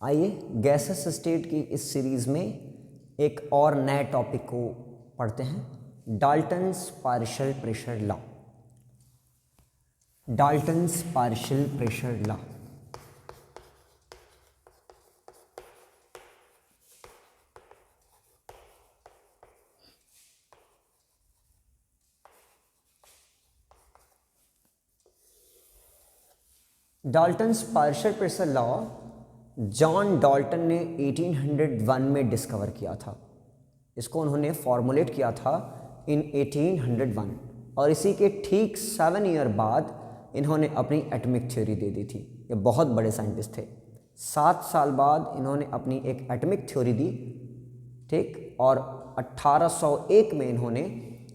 आइए gases state की इस सीरीज में एक और नए टॉपिक को पढ़ते हैं, Dalton's partial pressure law. Dalton's partial pressure law. Dalton's partial pressure law John Dalton ने 1801 में डिस्कवर किया था। इसको उन्होंने फॉर्मुलेट किया था इन 1801 और इसी के ठीक 7 ईयर बाद इन्होंने अपनी एटॉमिक थ्योरी दे दी थी। ये बहुत बड़े साइंटिस्ट थे। 7 साल बाद इन्होंने अपनी एक एटॉमिक थ्योरी दी, ठीक, और 1801 में इन्होंने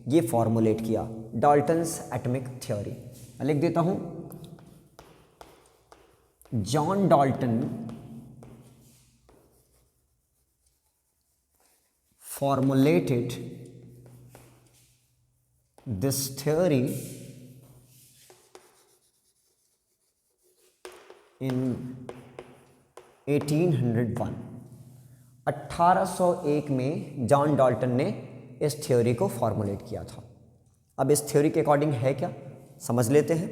ये फॉर्मुलेट किया डाल्टन्स एटॉमिक थ्योरी। लिख देता हूँ, John Dalton formulated this theory in 1801। 1801 में जॉन डाल्टन ने इस थ्योरी को फॉर्मुलेट किया था। अब इस थ्योरी के अकॉर्डिंग है क्या, समझ लेते हैं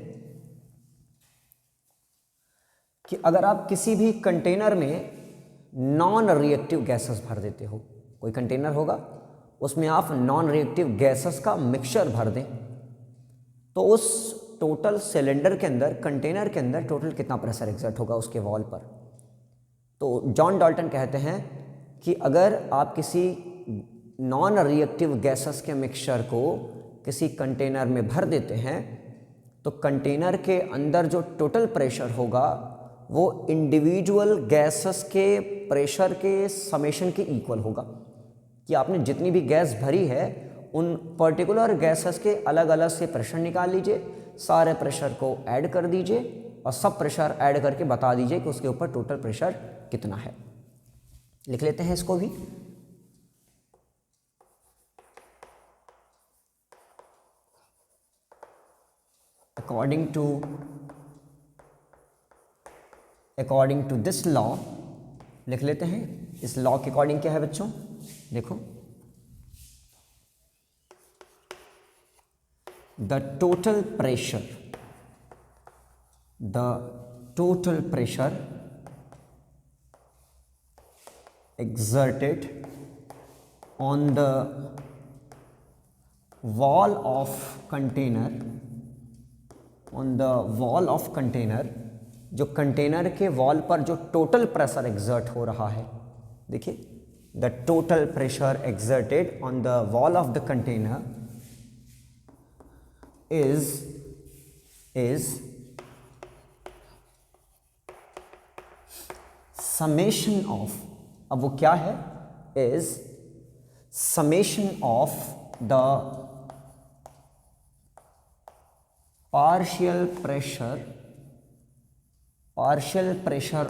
कि अगर आप किसी भी कंटेनर में नॉन रिएक्टिव गैसेस भर देते हो, कोई कंटेनर होगा उसमें आप नॉन रिएक्टिव गैसेस का मिक्सचर भर दें, तो उस टोटल सिलेंडर के अंदर, कंटेनर के अंदर टोटल कितना प्रेशर एग्जर्ट होगा उसके वॉल पर। तो जॉन डाल्टन कहते हैं कि अगर आप किसी नॉन रिएक्टिव गैसेस के मिक्सचर को किसी कंटेनर में भर देते हैं तो कंटेनर के अंदर जो टोटल प्रेशर होगा वो इंडिविजुअल गैसेस के प्रेशर के समेशन के इक्वल होगा। कि आपने जितनी भी गैस भरी है उन पर्टिकुलर गैसेस के अलग अलग से प्रेशर निकाल लीजिए, सारे प्रेशर को ऐड कर दीजिए और सब प्रेशर ऐड करके बता दीजिए कि उसके ऊपर टोटल प्रेशर कितना है। लिख लेते हैं इसको भी। अकॉर्डिंग टू दिस लॉ, लिख लेते हैं इस लॉ के अकॉर्डिंग क्या है बच्चों, देखो, the total pressure exerted on the wall of container, जो कंटेनर के वॉल पर जो टोटल प्रेशर एग्जर्ट हो रहा है, देखिए, the total pressure exerted on the wall of the container is summation of, अब वो क्या है, is summation of the partial pressure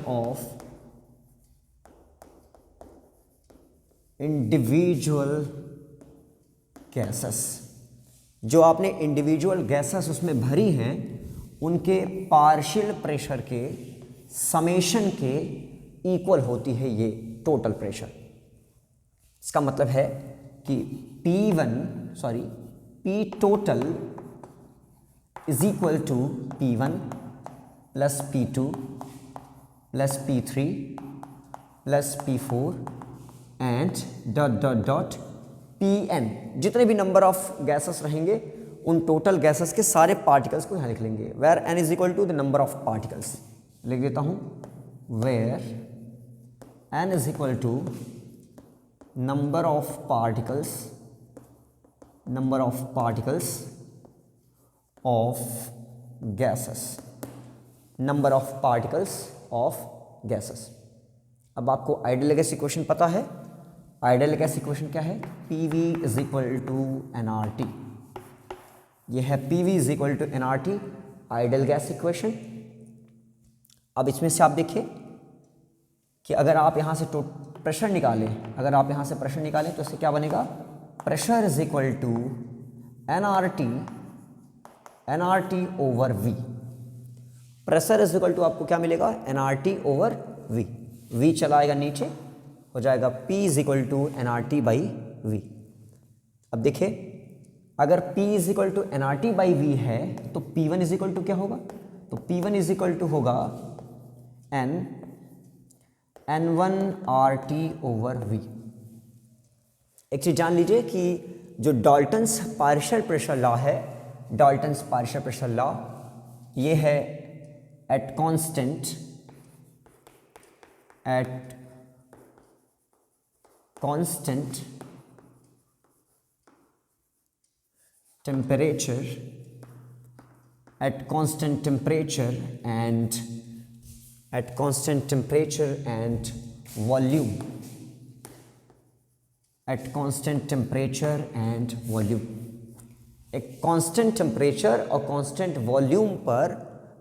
of individual gases. जो आपने इंडिविजुअल गैसेस उसमें भरी हैं उनके पार्शियल प्रेशर के समेशन के इक्वल होती है ये टोटल प्रेशर। इसका मतलब है कि P total is equal to P1 plus P2 plus P3 plus P4 and dot Pn। जितने भी नंबर ऑफ गैसेस रहेंगे उन टोटल गैसेस के सारे पार्टिकल्स को यहाँ लिख लेंगे, where n is equal to the number of particles. लिख देता हूँ, where n is equal to number of particles of gases. अब आपको आइडियल गैस इक्वेशन पता है। आइडियल गैस इक्वेशन क्या है, PV is equal to nRT। ये है PV is equal to nRT, ideal gas equation. अब इसमें से आप देखिए कि अगर आप यहाँ से प्रेशर निकालें, तो इससे क्या बनेगा, pressure is equal to nRT over V। Pressure is equal to आपको क्या मिलेगा, nRT ओवर V। v चला आएगा नीचे, हो जाएगा P is equal to nRT by V. अब देखिए अगर P is equal to nRT by V है तो P1 इज इक्वल टू क्या होगा, तो P1 इज इक्वल टू होगा n1RT ओवर v। एक चीज जान लीजिए कि जो डाल्टन्स पार्शियल प्रेशर लॉ है, डाल्टन्स पार्शियल प्रेशर लॉ, ये है at constant temperature and volume, एक कांस्टेंट टेम्परेचर और कांस्टेंट वॉल्यूम पर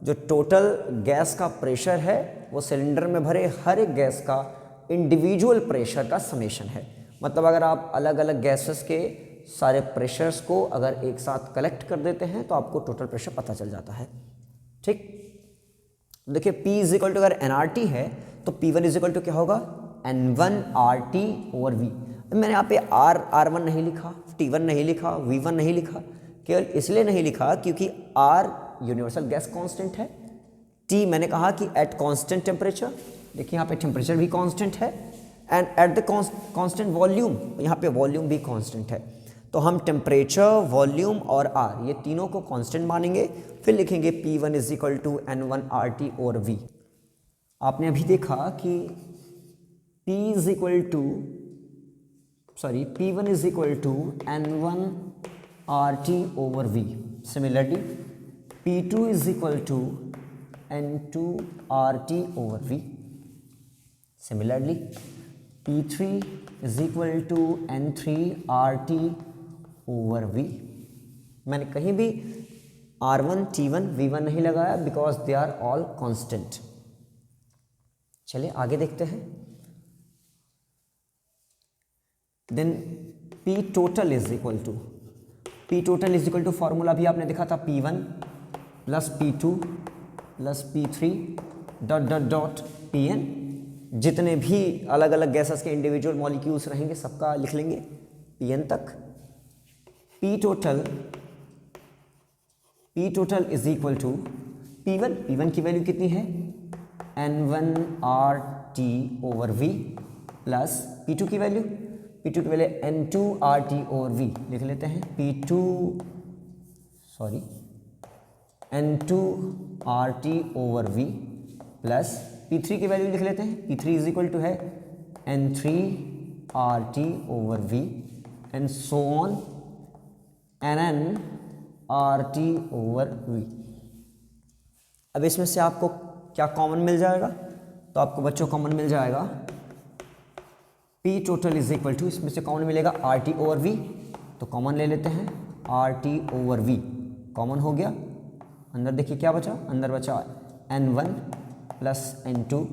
जो टोटल गैस का प्रेशर है वो सिलेंडर में भरे हर एक गैस का इंडिविजुअल प्रेशर का समेशन है। मतलब अगर आप अलग अलग गैसेस के सारे प्रेशर्स को अगर एक साथ कलेक्ट कर देते हैं तो आपको टोटल प्रेशर पता चल जाता है। ठीक, देखिए P इज इक्वल टू अगर nRT है तो P1 इज इक्वल टू क्या होगा, n1RT ओवर V। मैंने यहाँ पे R1 नहीं लिखा, T1 नहीं लिखा, V1 नहीं लिखा, केवल इसलिए नहीं लिखा क्योंकि R यूनिवर्सल गैस कांस्टेंट है, T मैंने कहा कि एट कांस्टेंट टेम्परेचर, देखिए यहाँ पे टेम्परेचर भी कांस्टेंट है, and at the constant volume, यहाँ पे वॉल्यूम भी कांस्टेंट है। तो हम टेम्परेचर, वॉल्यूम और R ये तीनों को कांस्टेंट मानेंगे, फिर लिखेंगे P1 is equal to n1RT over V। आपने अभी देखा कि P1 is equal to n1RT over V। Similarly P2 is equal to n2RT over V। Similarly P3 is equal to n3RT over V। मैंने कहीं भी R1, T1, V1 नहीं लगाया because they are all constant. चलिए आगे देखते हैं। Then P total is equal to formula भी आपने देखा था, P1 plus P2 plus P3 dot dot dot Pn। जितने भी अलग अलग गैसेस के इंडिविजुअल मॉलिक्यूल्स रहेंगे सबका लिख लेंगे Pn तक। P total is equal to P1 की वैल्यू कितनी है, n1RT over V plus P2 की वैल्यू n2RT ओवर V लिख लेते हैं, n2RT over V plus P3 की वैल्यू लिख लेते हैं, P3 इज इक्वल टू है n3RT over V and so on nNRT over V। अब इसमें से आपको क्या कॉमन मिल जाएगा, तो आपको बच्चों कॉमन मिल जाएगा P total is equal to, इसमें से कॉमन मिलेगा RT ओवर V, तो कॉमन ले लेते हैं RT ओवर V, कॉमन हो गया। अंदर देखिए क्या बचा, अंदर बचा n1 plus n2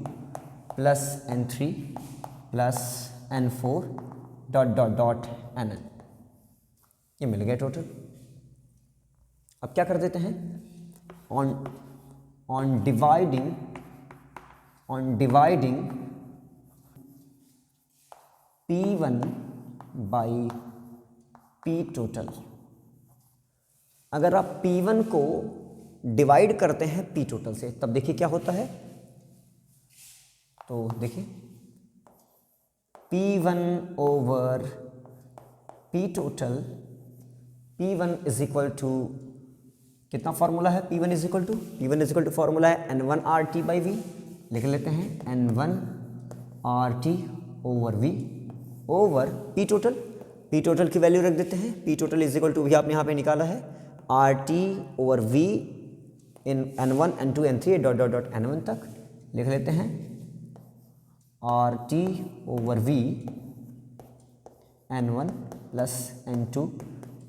plus n3 plus n4 dot dot dot nn, ये मिल गया टोटल। अब क्या कर देते हैं, on dividing P1 by P total, अगर आप P1 को डिवाइड करते हैं P टोटल से तब देखिए क्या होता है, तो देखिए P1 over P total, P1 is equal to कितना फॉर्मूला है, P1 is equal to formula है n1RT बाई V, लिख लेते हैं n1RT over V over P total की वैल्यू रख देते हैं, P total is equal to भी आपने यहाँ पे निकाला है RT ओवर V इन n1 n2 n3 dot dot dot n1 तक, लिख लेते हैं RT over V n1 plus n2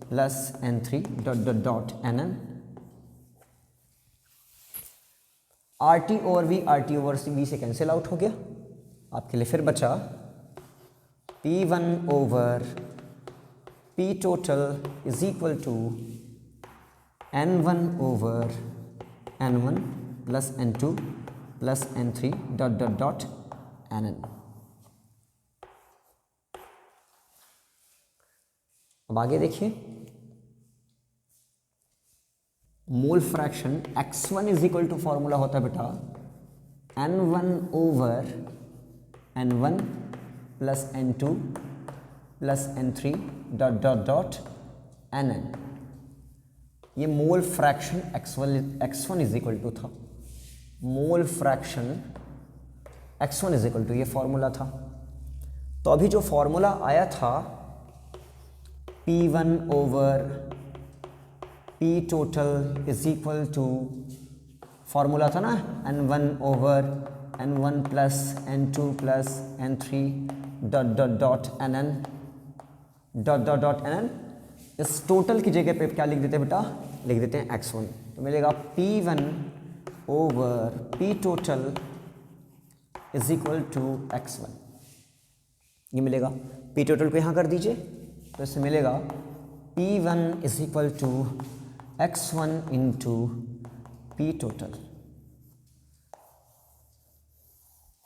plus n3 dot dot dot nn। RT over V से कैंसिल आउट हो गया, आपके लिए फिर बचा P1 over P total is equal to n1 over n1 plus n2 plus n3 dot dot dot Nn। अब आगे देखिए, mole fraction x1 is equal to formula होता है बेटा n1 over n1 plus n2 plus n3 dot dot dot nn। ये mole fraction x1 is equal to था, mole fraction x1 is equal to ये formula था। तो अभी जो फॉर्मूला आया था P1 over P total is equal to, formula था ना n1 over n1 plus n2 plus n3 dot dot dot nn dot dot dot nn। इस टोटल की जगह पे क्या लिख देते हैं बेटा, लिख देते हैं x1। तो मिलेगा P1 over P total is equal to x1। ये मिलेगा, P टोटल को यहाँ कर दीजिए तो इससे मिलेगा P1 is equal to x1 into P total.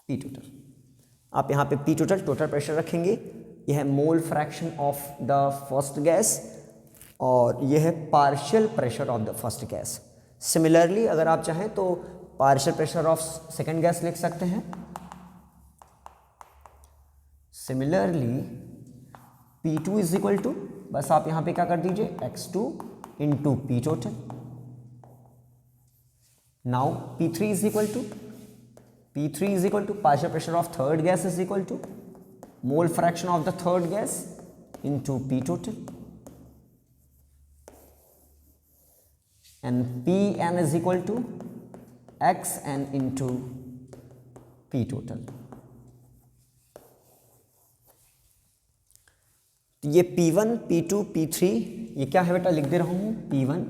P total आप यहाँ पे P टोटल टोटल प्रेशर रखेंगे, यह है मोल fraction of the first gas और यह है partial pressure of the first gas. Similarly अगर आप चाहें तो partial pressure of second gas लिख सकते हैं। Similarly P2 is equal to, बस आप यहाँ पे क्या कर दीजिए x2 into P total. Now P3 is equal to, P3 is equal to partial pressure of third gas is equal to mole fraction of the third gas into P total and Pn is equal to xn into P total. ये P1, P2, P3 ये क्या है बेटा, लिख दे रहा हूँ P1,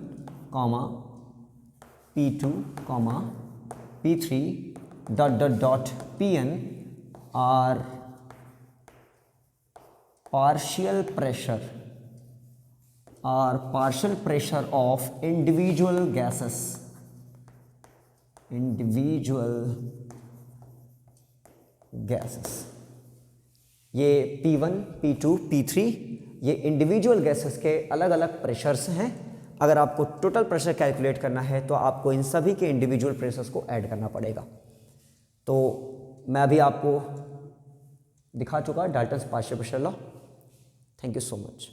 P2, P3 dot dot dot Pn are partial pressure of individual gases. ये P1, P2, P3 ये इंडिविजुअल गैसेस के अलग अलग प्रेशर्स हैं। अगर आपको टोटल प्रेशर कैलकुलेट करना है तो आपको इन सभी के इंडिविजुअल प्रेशर्स को ऐड करना पड़ेगा। तो मैं अभी आपको दिखा चुका Dalton's partial pressure law. Thank you so much.